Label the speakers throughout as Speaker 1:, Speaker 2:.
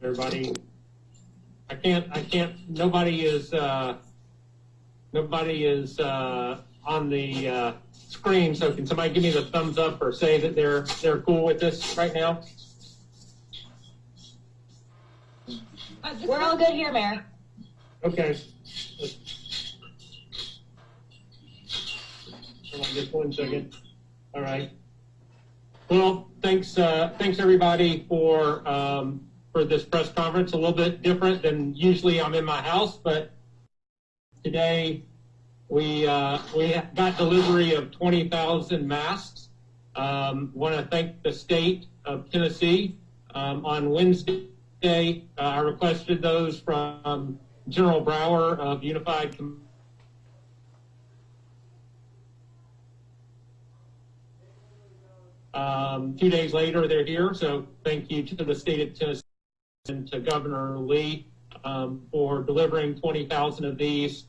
Speaker 1: Everybody, I can't, nobody is on the screen, so can somebody give me the thumbs up or say that they're cool with this right now?
Speaker 2: We're all good here, Mayor.
Speaker 1: Okay. Hold on just 1 second. All right. Well, thanks everybody for this press conference. A little bit different than usually I'm in my house, but today we got delivery of 20,000 masks. Want to thank the state of Tennessee. On Wednesday, I requested those from General Brower of Unified Command. 2 days later, they're here. So thank you to the state of Tennessee and to Governor Lee for delivering 20,000 of these.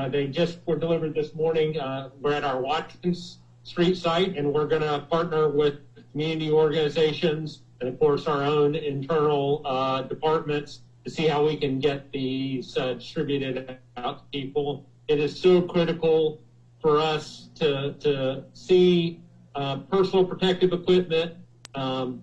Speaker 1: They just were delivered this morning. We're at our Watkins Street site, and we're going to partner with community organizations and, of course, our own internal departments to see how we can get these distributed out to people. It is so critical for us to see personal protective equipment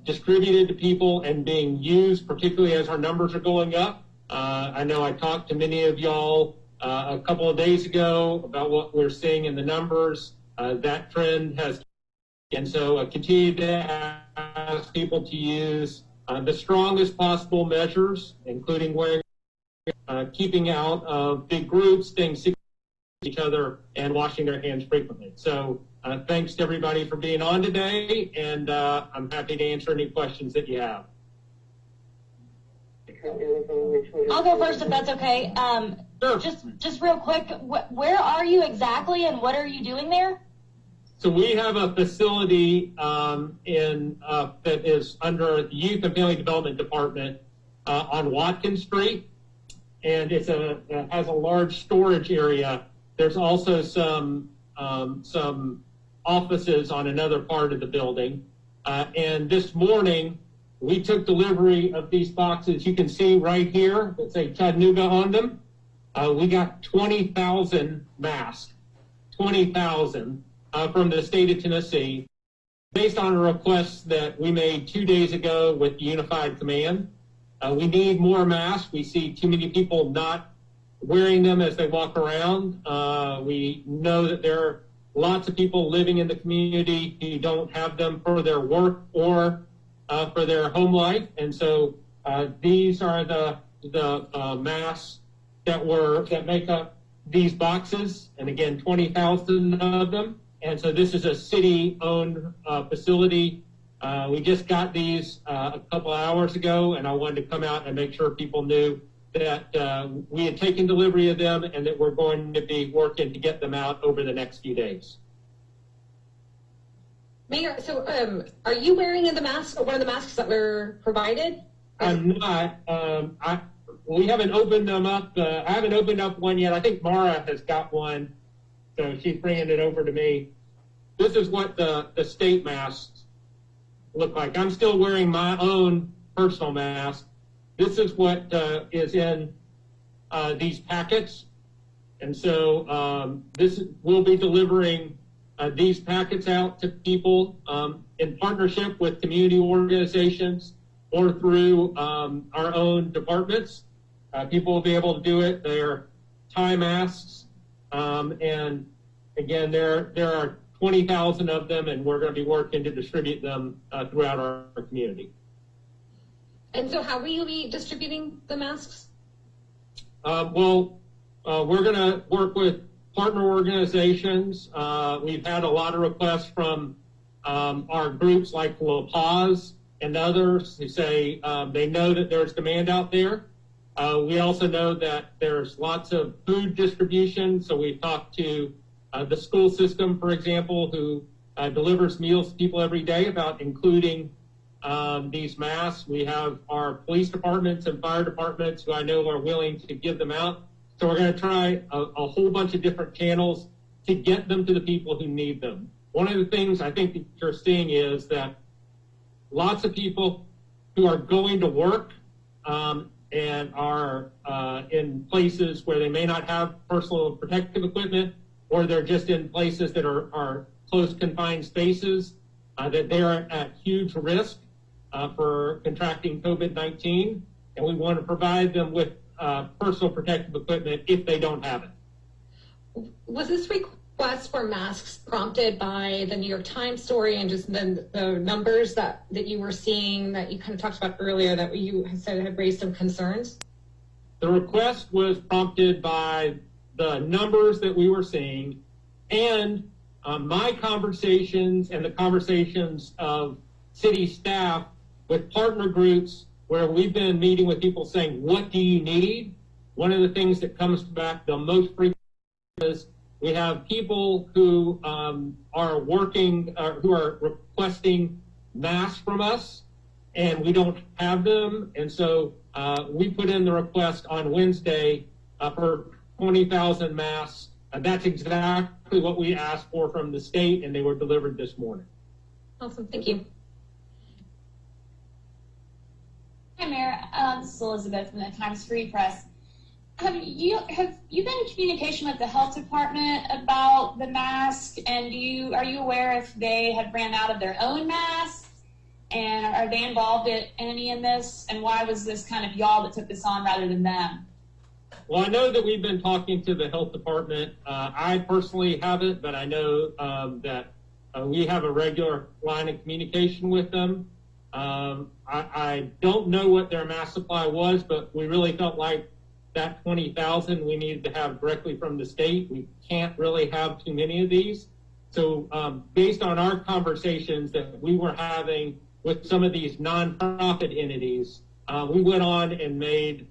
Speaker 1: distributed to people and being used, particularly as our numbers are going up. I know I talked to many of y'all a couple of days ago about what we're seeing in the numbers. That trend has, and so continue to ask people to use the strongest possible measures, including wearing, keeping out of big groups, staying 6 feet from each other, and washing their hands frequently. So thanks to everybody for being on today, and I'm happy to answer any questions that you have.
Speaker 2: I'll go first if that's okay.
Speaker 1: Sure.
Speaker 2: Just real quick, where are you exactly and what are you doing there?
Speaker 1: So we have a facility that is under the Youth and Family Development Department on Watkins Street, and it has a large storage area. There's also some offices on another part of the building. And this morning, we took delivery of these boxes. You can see right here that say Chattanooga on them. We got 20,000 masks, 20,000 from the state of Tennessee, based on a request that we made 2 days ago with Unified Command. We need more masks. We see too many people not wearing them as they walk around. We know that there are lots of people living in the community who don't have them for their work or for their home life. And so these are the masks that make up these boxes. And again, 20,000 of them. And so this is a city-owned facility. We just got these a couple of hours ago, and I wanted to come out and make sure people knew that we had taken delivery of them and that we're going to be working to get them out over the next few days.
Speaker 3: Mayor, so are you wearing one of the masks that were provided?
Speaker 1: I'm not. We haven't opened them up. I haven't opened up one yet. I think Mara has got one, so she's bringing it over to me. This is what the state masks look like. I'm still wearing my own personal mask. This is what is in these packets. And so we'll be delivering these packets out to people in partnership with community organizations or through our own departments. People will be able to do it. They're tie masks. And again, there are 20,000 of them, and we're going to be working to distribute them throughout our community.
Speaker 3: And so how will you be distributing the masks?
Speaker 1: We're going to work with partner organizations. We've had a lot of requests from our groups like La Paz and others who say they know that there's demand out there. We also know that there's lots of food distribution. So we've talked to the school system, for example, who delivers meals to people every day about including these masks. We have our police departments and fire departments who I know are willing to give them out. So we're going to try a whole bunch of different channels to get them to the people who need them. One of the things I think that you're seeing is that lots of people who are going to work and are in places where they may not have personal protective equipment, or they're just in places that are close confined spaces, that they are at huge risk for contracting COVID-19, and we want to provide them with personal protective equipment if they don't have it.
Speaker 3: Was this request for masks prompted by the New York Times story and just then the numbers that you were seeing that you kind of talked about earlier that you said had raised some concerns?
Speaker 1: The request was prompted by the numbers that we were seeing and my conversations and the conversations of city staff with partner groups where we've been meeting with people saying, what do you need? One of the things that comes back the most frequently is we have people who are working, who are requesting masks from us, and we don't have them. And so we put in the request on Wednesday for 20,000 masks. That's exactly what we asked for from the state, and they were delivered this morning.
Speaker 3: Awesome, thank you.
Speaker 2: Hi, Mayor. This is Elizabeth from the Times Free Press. Have you been in communication with the health department about the mask? And are you aware if they had ran out of their own masks? And are they involved in any in this? And why was this kind of y'all that took this on rather than them?
Speaker 1: Well, I know that we've been talking to the health department. I personally haven't, but I know that we have a regular line of communication with them. I don't know what their mask supply was, but we really felt like that 20,000 we needed to have directly from the state. We can't really have too many of these. So based on our conversations that we were having with some of these nonprofit entities, we went on and made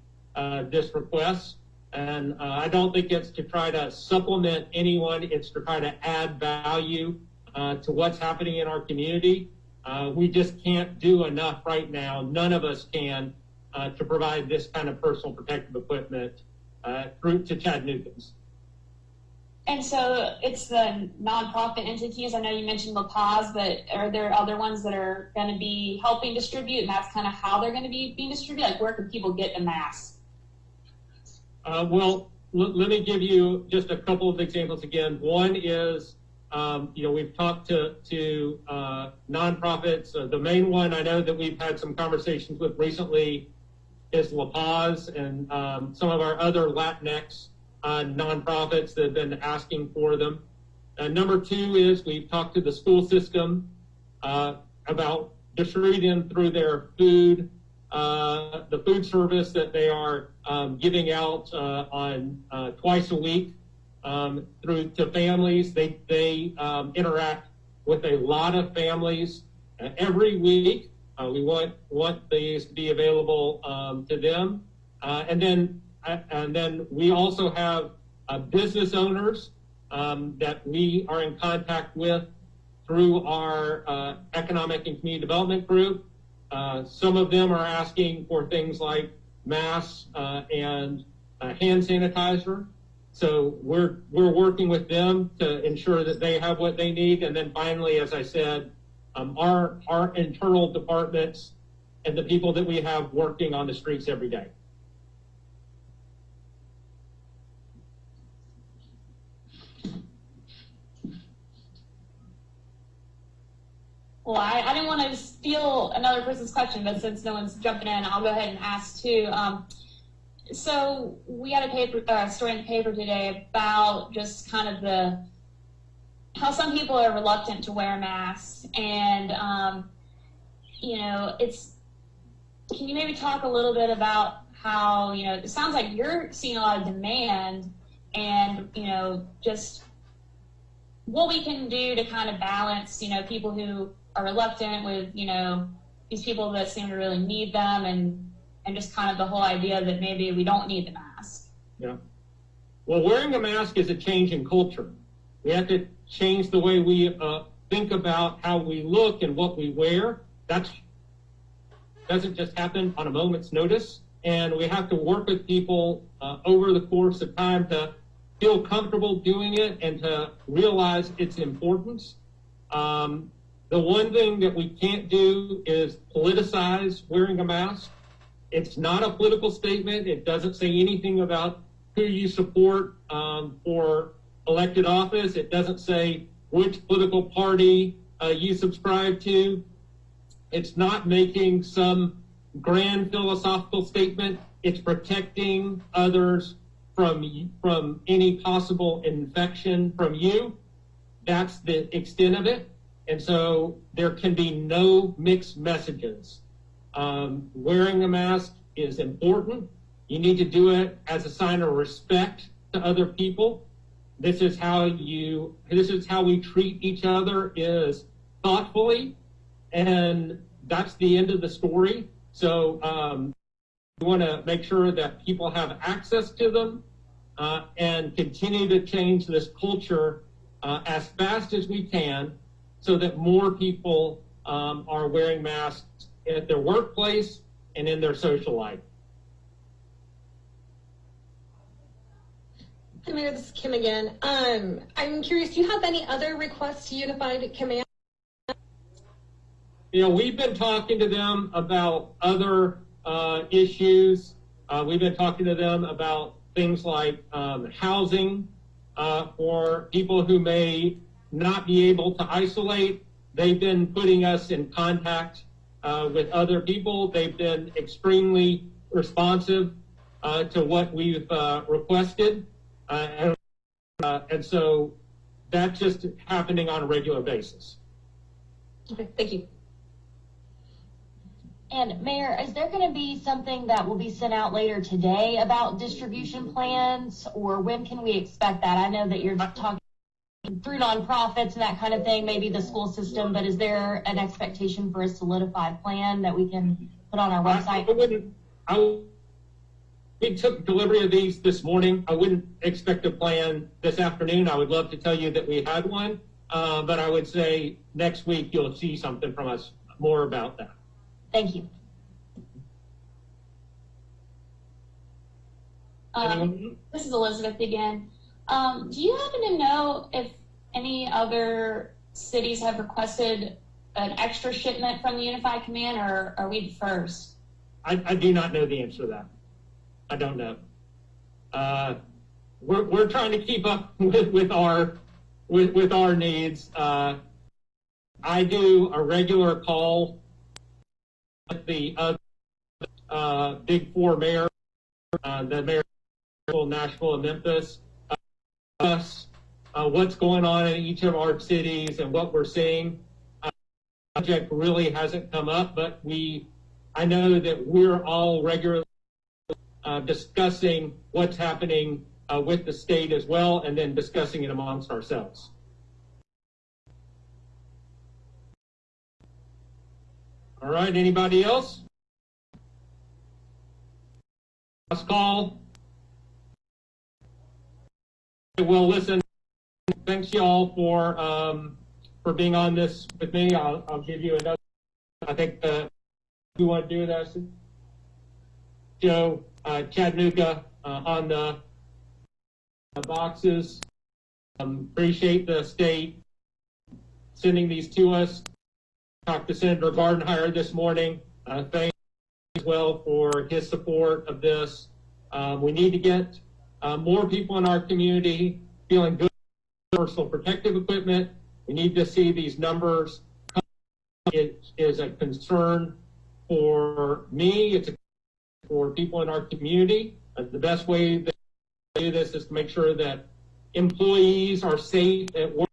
Speaker 1: this request. And I don't think it's to try to supplement anyone. It's to try to add value to what's happening in our community. We just can't do enough right now. None of us can to provide this kind of personal protective equipment through to Chattanooga's.
Speaker 2: And so it's the nonprofit entities. I know you mentioned La Paz, but are there other ones that are going to be helping distribute, and that's kind of how they're going to be being distributed? Like, where can people get the masks?
Speaker 1: Well, let me give you just a couple of examples again. One is, we've talked to nonprofits. The main one I know that we've had some conversations with recently is La Paz, and some of our other Latinx nonprofits that have been asking for them. Number two is we've talked to the school system about distributing them through their food, the food service that they are giving out on twice a week through to families. They interact with a lot of families every week. We want these to be available to them, and then we also have business owners that we are in contact with through our economic and community development group. Some of them are asking for things like masks and hand sanitizer. So we're working with them to ensure that they have what they need. And then finally, as I said, our internal departments and the people that we have working on the streets every day.
Speaker 2: Well, I didn't want to steal another person's question, but since no one's jumping in, I'll go ahead and ask too. So we had a story in the paper today about just kind of how some people are reluctant to wear masks, and can you maybe talk a little bit about how it sounds like you're seeing a lot of demand, and just what we can do to kind of balance people who are reluctant with these people that seem to really need them, and just kind of the whole idea that maybe we don't need the mask.
Speaker 1: Yeah. Well, wearing a mask is a change in culture. We have to change the way we think about how we look and what we wear. That doesn't just happen on a moment's notice. And we have to work with people over the course of time to feel comfortable doing it and to realize its importance. The one thing that we can't do is politicize wearing a mask. It's not a political statement. It doesn't say anything about who you support for elected office. It doesn't say which political party you subscribe to. It's not making some grand philosophical statement. It's protecting others from any possible infection from you. That's the extent of it. And so there can be no mixed messages. Wearing a mask is important. You need to do it as a sign of respect to other people. This is how we treat each other, is thoughtfully, and that's the end of the story. So we want to make sure that people have access to them and continue to change this culture as fast as we can so that more people are wearing masks at their workplace and in their social life.
Speaker 3: Hi, Mayor, this is Kim again. I'm curious, do you have any other requests to Unified Command?
Speaker 1: We've been talking to them about other issues. We've been talking to them about things like housing for people who may not be able to isolate. They've been putting us in contact with other people. They've been extremely responsive to what we've requested. And so that's just happening on a regular basis.
Speaker 3: Okay, thank you.
Speaker 4: And Mayor, is there going to be something that will be sent out later today about distribution plans, or when can we expect that? I know that you're talking through nonprofits and that kind of thing, maybe the school system, but is there an expectation for a solidified plan that we can put on our website?
Speaker 1: We took delivery of these this morning. I wouldn't expect a plan this afternoon. I would love to tell you that we had one, but I would say next week you'll see something from us more about that.
Speaker 4: Thank you.
Speaker 2: This is Elizabeth again. Do you happen to know if any other cities have requested an extra shipment from the Unified Command, or are we the first?
Speaker 1: I do not know the answer to that. I don't know. We're trying to keep up with our needs. I do a regular call with the big four mayors, the mayor of Nashville and Memphis, what's going on in each of our cities and what we're seeing. The project really hasn't come up, but I know that we're all regularly discussing what's happening with the state as well, and then discussing it amongst ourselves. All right, anybody else? Last call. Well, listen, thanks y'all for being on this with me. I'll give you another. I think we want to do this. Joe, Chattanooga on the boxes. Appreciate the state sending these to us. Talked to Senator Gardenhire this morning. Thank you as well for his support of this. We need to get more people in our community feeling good with personal protective equipment. We need to see these numbers. It is a concern for me. It's a concern for people in our community. The best way to do this is to make sure that employees are safe at work.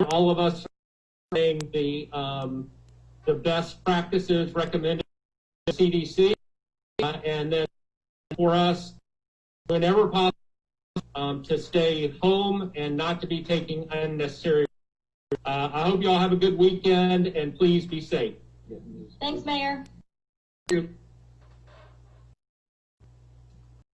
Speaker 1: All of us are saying the best practices recommended by the CDC, and then for us, whenever possible, to stay home and not to be taking unnecessary. I hope you all have a good weekend, and please be safe.
Speaker 4: Thanks, Mayor.
Speaker 1: Thank you.